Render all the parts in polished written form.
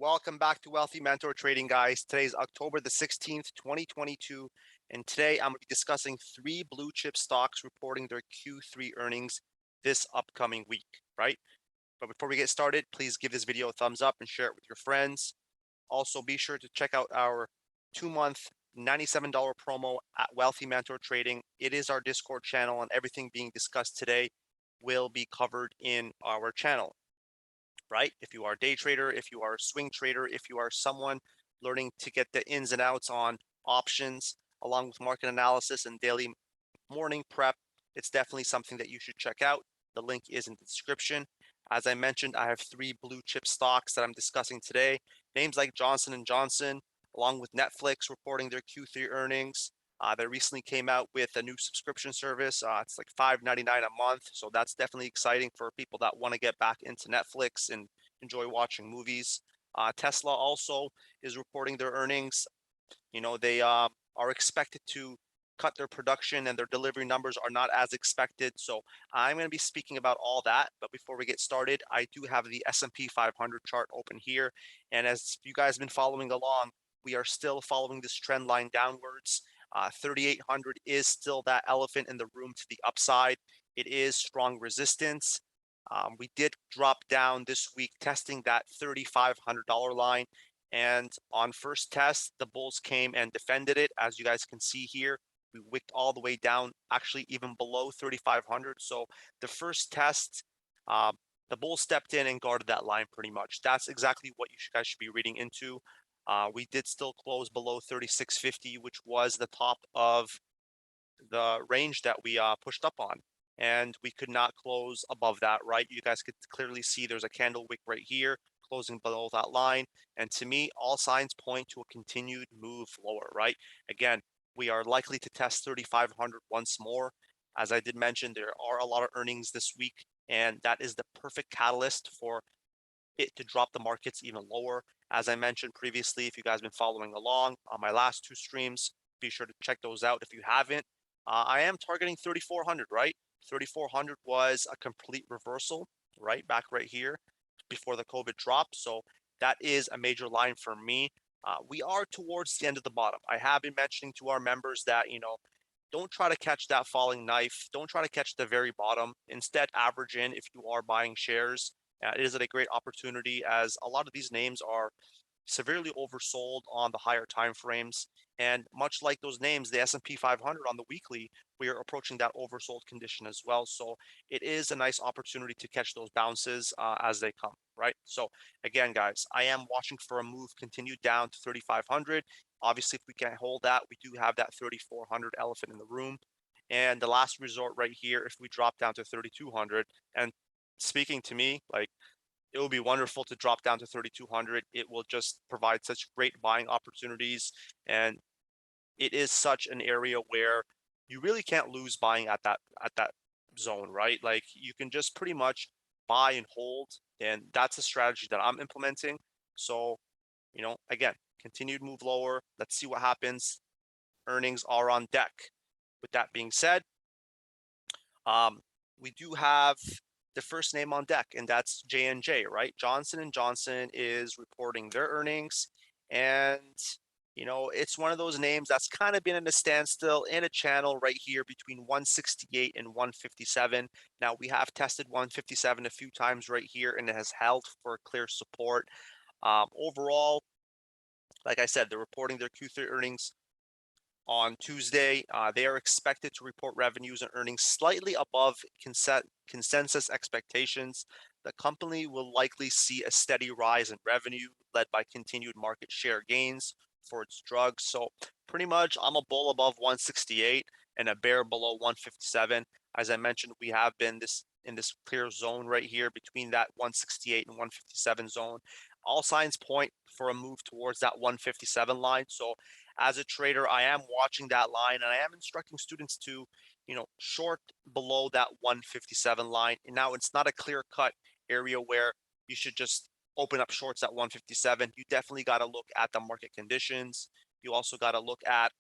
Welcome back to Wealthy Mentor Trading, guys. Today is October the 16th, 2022, and today I'm going to be discussing three blue chip stocks reporting their Q3 earnings this upcoming week, right? But before we get started, please give this video a thumbs up and share it with your friends. Also, be sure to check out our 2-month $97 promo at Wealthy Mentor Trading. It is our Discord channel, and everything being discussed today will be covered in our channel. Right? If you are a day trader, if you are a swing trader, if you are someone learning to get the ins and outs on options, along with market analysis and daily morning prep, it's definitely something that you should check out. The link is in the description. As I mentioned, I have three blue chip stocks that I'm discussing today. Names like Johnson & Johnson, along with Netflix reporting their Q3 earnings. They recently came out with a new subscription service. It's like $5.99 a month. So that's definitely exciting for people that want to get back into Netflix and enjoy watching movies. Tesla also is reporting their earnings. They are expected to cut their production and their delivery numbers are not as expected. So I'm going to be speaking about all that. But before we get started, I do have the S&P 500 chart open here. And as you guys have been following along, we are still following this trend line downwards. 3,800 is still that elephant in the room to the upside. It is strong resistance. We did drop down this week testing that $3,500 line. And on first test, the bulls came and defended it. As you guys can see here, we wicked all the way down, actually even below 3,500. So the first test, the bulls stepped in and guarded that line pretty much. That's exactly what you guys should be reading into. We did still close below 3650, which was the top of the range that we pushed up on. And we could not close above that, right? You guys could clearly see there's a candle wick right here, closing below that line. And to me, all signs point to a continued move lower, right? Again, we are likely to test 3,500 once more. As I did mention, there are a lot of earnings this week, and that is the perfect catalyst for it to drop the markets even lower. As I mentioned previously, if you guys have been following along on my last two streams, be sure to check those out if you haven't. I am targeting 3,400, right? 3,400 was a complete reversal, right? Back right here before the COVID drop. So that is a major line for me. We are towards the end of the bottom. I have been mentioning to our members that, don't try to catch that falling knife. Don't try to catch the very bottom. Instead, average in if you are buying shares. It is a great opportunity as a lot of these names are severely oversold on the higher time frames. And much like those names, the S&P 500 on the weekly, we are approaching that oversold condition as well. So it is a nice opportunity to catch those bounces as they come, right? So again, guys, I am watching for a move continued down to 3,500. Obviously, if we can't hold that, we do have that 3,400 elephant in the room. And the last resort right here, if we drop down to 3,200, and speaking to me, like, it will be wonderful to drop down to 3,200. It will just provide such great buying opportunities. And it is such an area where you really can't lose buying at that zone, right? Like you can just pretty much buy and hold. And that's a strategy that I'm implementing. So, again, continued move lower. Let's see what happens. Earnings are on deck. With that being said, we do have the first name on deck, and that's J&J, right? Johnson & Johnson is reporting their earnings, and it's one of those names that's kind of been in a standstill in a channel right here between 168 and 157. Now, we have tested 157 a few times right here, and it has held for clear support. Overall, like I said, they're reporting their Q3 earnings on Tuesday. They are expected to report revenues and earnings slightly above consensus expectations. The company will likely see a steady rise in revenue led by continued market share gains for its drugs. So pretty much I'm a bull above 168 and a bear below 157. As I mentioned, we have been in this clear zone right here between that 168 and 157 zone. All signs point for a move towards that 157 line. So as a trader, I am watching that line and I am instructing students to, short below that 157 line. And now it's not a clear cut area where you should just open up shorts at 157. You definitely got to look at the market conditions. You also got to look at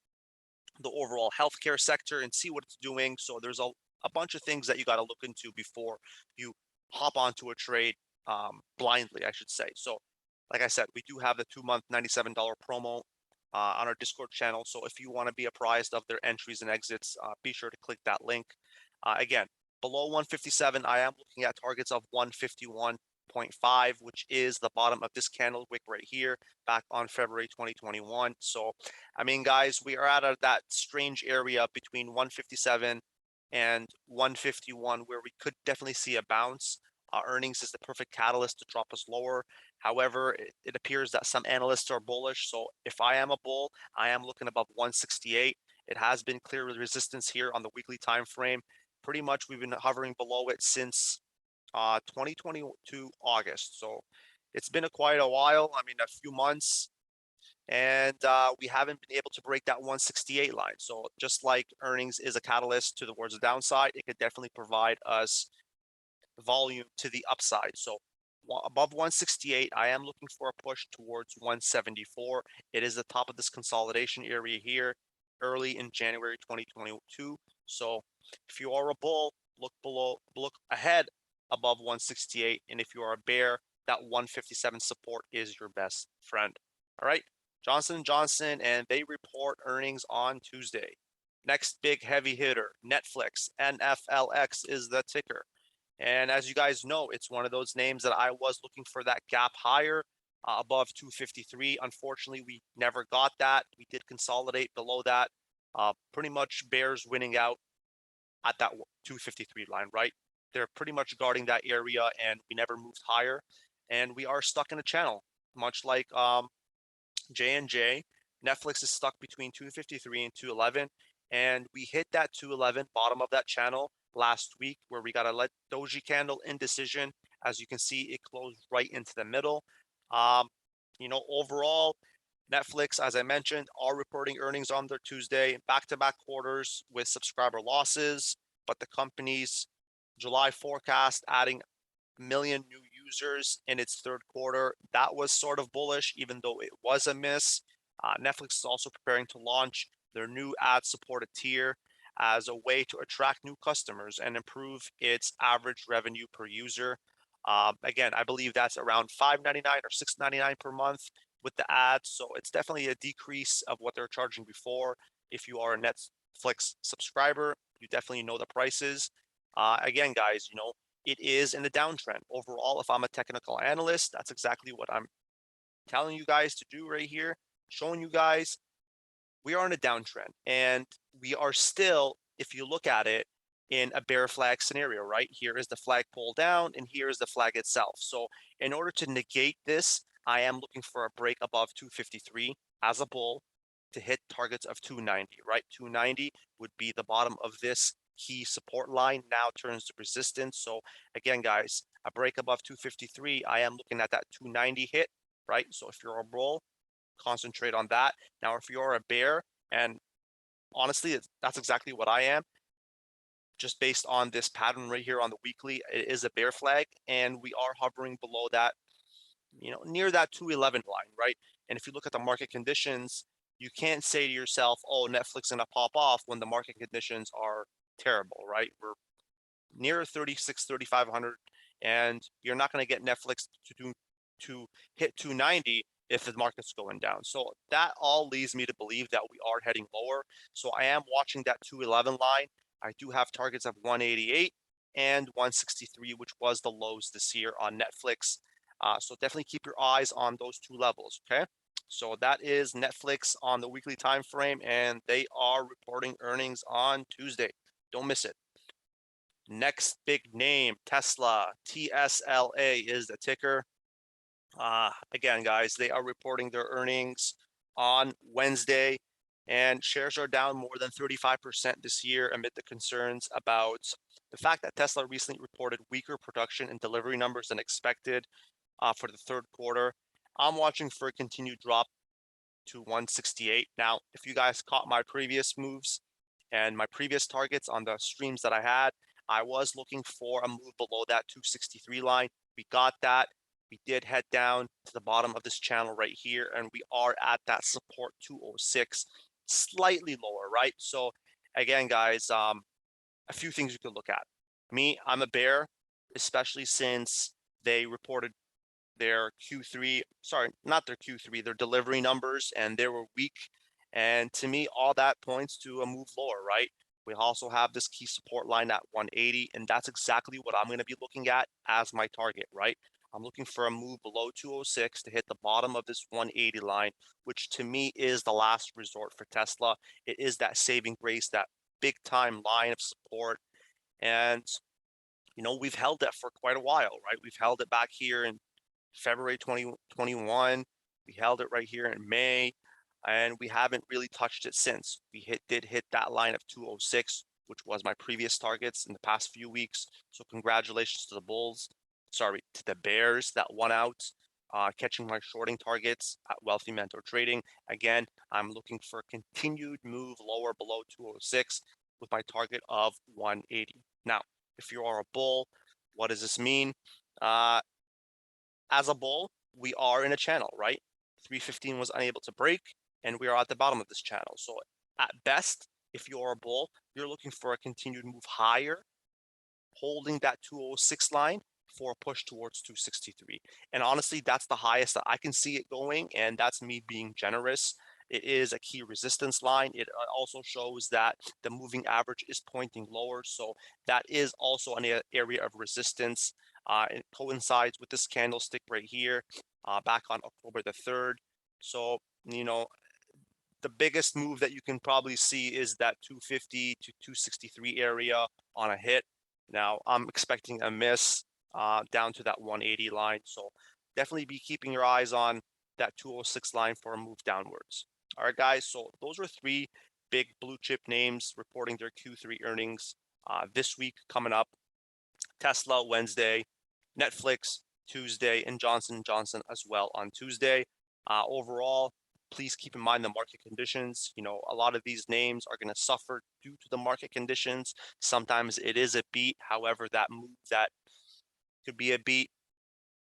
the overall healthcare sector and see what it's doing. So there's a bunch of things that you got to look into before you hop onto a trade blindly, I should say. So like I said, we do have the 2-month $97 promo on our Discord channel. So if you want to be apprised of their entries and exits, be sure to click that link. Again, below 157, I am looking at targets of 151.5, which is the bottom of this candle wick right here back on February 2021. So, I mean, guys, we are at that strange area between 157 and 151 where we could definitely see a bounce. Earnings is the perfect catalyst to drop us lower. However, it appears that some analysts are bullish. So if I am a bull, I am looking above 168. It has been clear resistance here on the weekly time frame. Pretty much we've been hovering below it since 2022 August. So it's been quite a while. I mean, a few months, and we haven't been able to break that 168 line. So just like earnings is a catalyst towards the downside, it could definitely provide us volume to the upside. So above 168, I am looking for a push towards 174. It is the top of this consolidation area here early in January 2022. So if you are a bull, look ahead above 168. And if you are a bear, that 157 support is your best friend. All right. Johnson & Johnson, and they report earnings on Tuesday. Next big heavy hitter, Netflix. NFLX is the ticker. And as you guys know, it's one of those names that I was looking for that gap higher above 253. Unfortunately, we never got that. We did consolidate below that. Pretty much bears winning out at that 253 line, right? They're pretty much guarding that area, and we never moved higher. And we are stuck in a channel, much like J&J. Netflix is stuck between 253 and 211, and we hit that 211 bottom of that channel last week where we got a doji candle indecision. As you can see, it closed right into the middle. Overall, Netflix, as I mentioned, are reporting earnings on their Tuesday, back-to-back quarters with subscriber losses, but the company's July forecast adding million new users in its third quarter. That was sort of bullish, even though it was a miss. Netflix is also preparing to launch their new ad-supported tier as a way to attract new customers and improve its average revenue per user. Again, I believe that's around $5.99 or $6.99 per month with the ads. So it's definitely a decrease of what they're charging before. If you are a Netflix subscriber, you definitely know the prices. Again, guys, it is in the downtrend. Overall, if I'm a technical analyst, that's exactly what I'm telling you guys to do right here, showing you guys we are in a downtrend, and we are still, if you look at it, in a bear flag scenario, right? Here is the flag pull down, and here is the flag itself. So in order to negate this, I am looking for a break above 253 as a bull to hit targets of 290, right? 290 would be the bottom of this key support line, now turns to resistance. So again, guys, a break above 253, I am looking at that 290 hit, right? So if you're a bull, concentrate on that. Now, if you're a bear, and honestly, that's exactly what I am, just based on this pattern right here on the weekly, it is a bear flag, and we are hovering below that, near that 211 line, right? And if you look at the market conditions, you can't say to yourself, oh, Netflix is gonna pop off when the market conditions are terrible, right? We're near 36, 3,500, and you're not going to get Netflix to hit 290 if the market's going down. So that all leads me to believe that we are heading lower. So I am watching that 211 line. I do have targets of 188 and 163, which was the lows this year on Netflix. So definitely keep your eyes on those two levels, okay? So that is Netflix on the weekly time frame, and they are reporting earnings on Tuesday. Don't miss it. Next big name, Tesla. TSLA is the ticker. Again, guys, they are reporting their earnings on Wednesday, and shares are down more than 35% this year amid the concerns about the fact that Tesla recently reported weaker production and delivery numbers than expected for the third quarter. I'm watching for a continued drop to 168. Now, if you guys caught my previous moves and my previous targets on the streams that I had, I was looking for a move below that 263 line. We got that. We did head down to the bottom of this channel right here, and we are at that support 206, slightly lower, right? So again, guys, a few things you could look at. Me, I'm a bear, especially since they reported their Q3, sorry, not their Q3, their delivery numbers, and they were weak. And to me, all that points to a move lower, right? We also have this key support line at 180, and that's exactly what I'm going to be looking at as my target, right? I'm looking for a move below 206 to hit the bottom of this 180 line, which to me is the last resort for Tesla. It is that saving grace, that big time line of support. And, we've held that for quite a while, right? We've held it back here in February 2021. We held it right here in May, and we haven't really touched it since. We did hit that line of 206, which was my previous targets in the past few weeks. So congratulations to the Bulls. Sorry, to the Bears that won out, catching my shorting targets at Wealthy Mentor Trading. Again, I'm looking for a continued move lower below 206 with my target of 180. Now, if you are a bull, what does this mean? As a bull, we are in a channel, right? 315 was unable to break, and we are at the bottom of this channel. So at best, if you're a bull, you're looking for a continued move higher, holding that 206 line for a push towards 263. And honestly, that's the highest that I can see it going, and that's me being generous. It is a key resistance line. It also shows that the moving average is pointing lower. So that is also an area of resistance. It coincides with this candlestick right here, back on October the 3rd. So, the biggest move that you can probably see is that 250 to 263 area on a hit. Now, I'm expecting a miss down to that 180 line. So definitely be keeping your eyes on that 206 line for a move downwards. All right, guys. So those are three big blue chip names reporting their Q3 earnings this week coming up. Tesla Wednesday, Netflix Tuesday, and Johnson & Johnson as well on Tuesday. Overall, please keep in mind the market conditions. A lot of these names are going to suffer due to the market conditions. Sometimes it is a beat. However, that move that could be a beat,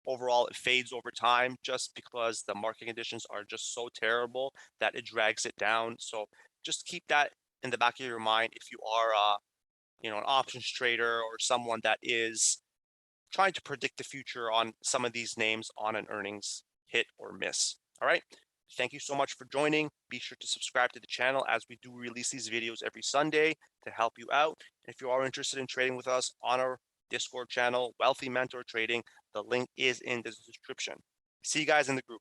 overall, it fades over time just because the market conditions are just so terrible that it drags it down. So just keep that in the back of your mind if you are, an options trader or someone that is trying to predict the future on some of these names on an earnings hit or miss. All right. Thank you so much for joining. Be sure to subscribe to the channel as we do release these videos every Sunday to help you out. And if you are interested in trading with us on our Discord channel, Wealthy Mentor Trading, the link is in the description. See you guys in the group.